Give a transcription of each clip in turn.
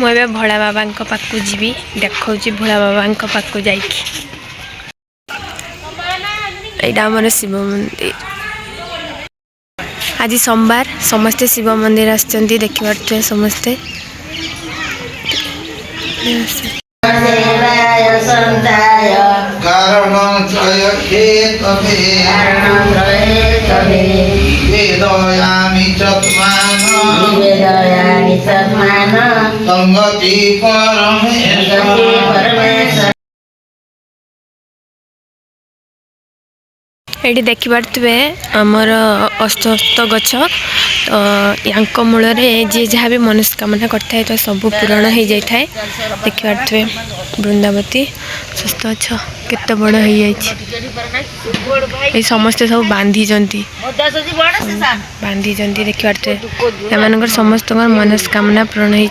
मुझे भोला बाबा पाक जी देखा भोला बाबा पाक जामर शिव मंदिर आज सोमवार समस्ते शिव मंदिर आसचंदी देखि पारे समस्ते ये देखिपे आमर अस्तस्त गछ तो या मूल जी जहाँ भी मनस्कामना करता तो सब पूरण हो जाए देखिपे वृंदावती सुस्थ अच्छा केते बड़ हो जाए समस्ते सब बांधी देखिपे एम समस्त मनस्कामना पूरण हो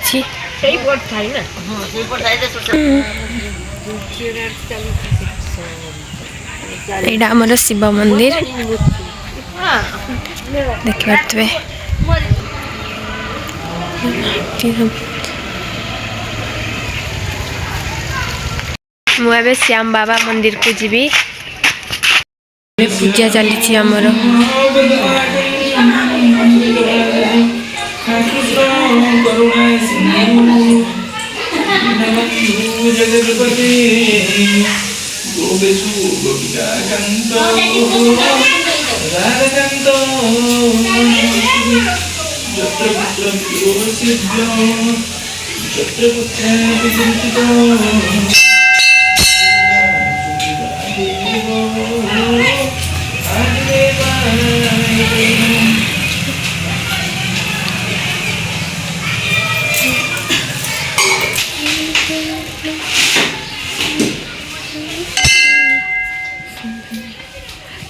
यहाँ आमर शिव मंदिर देखिपे मुझे श्याम बाबा मंदिर को जीवी पूजा चली आमर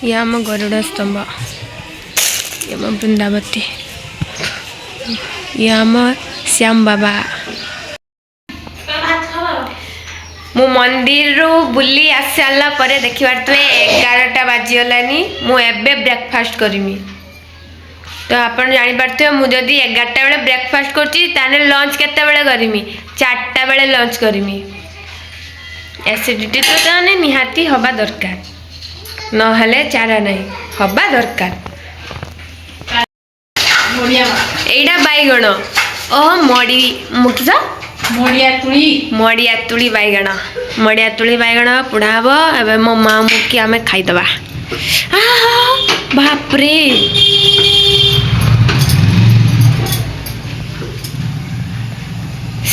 ये आम गरुड़ स्तंभ ये आम वृंदावती ये आम श्याम बाबा मु मंदिर रू बुली आस सारा पर देखि पारे 11टा बाजीगलानी मुझे ब्रेकफास्ट करमी तो आप जापारे मुझे 11टा बेले ब्रेकफास्ट कर लंच केते करमी 4टा बेले लंच करमी एसिडिटी तो निहाती हवा दरकार नहले चारा नहीं हवा दरकार एटा बैगण ओह मड़ी मुखिस मड़िया तुली बैगण पुड़ा हम एवं मो माँ मुखी आम खाईदबा बापरे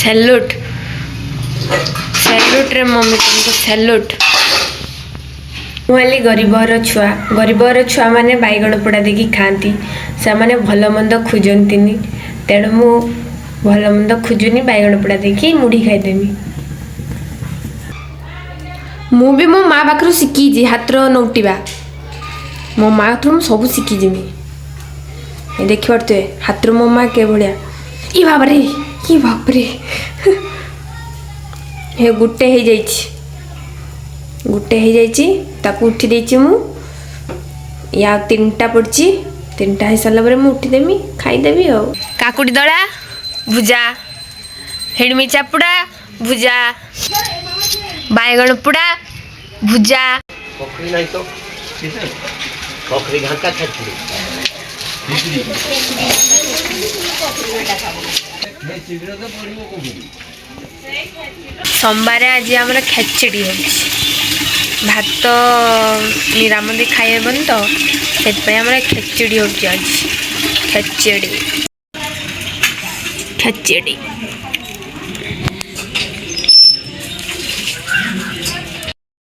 सैल्यूट रे मम्मी तुमको सैल्यूट मुझे गरीबर छुआ मैंने बैगण पोड़ा देखी खाती से मैंने भल मंद खोजती तेणु मु भल मंद खोजुनी बैगण पोड़ा देखी मुढ़ी खाईदेमी मु भी मो माँ पाखु शिखी हाथ नौटिबा मो माँ पाखु सब शिखी देखी पारे हाथ मो माँ के भाया ये बापरे हे गुटे हो जाइए ताकू उठी देची मु या 3टा पड़ी 3टा हो सारा पर उठीदेमी खाईदेवी आ काकुड़ी दड़ा भुजा हिड़मी चापुड़ा भुजा बैगण पुड़ा भुजा सोमवार आज आम खेचड़ी हो भात निरामदी खाइबन तो से खेचड़ी हो खेचड़ी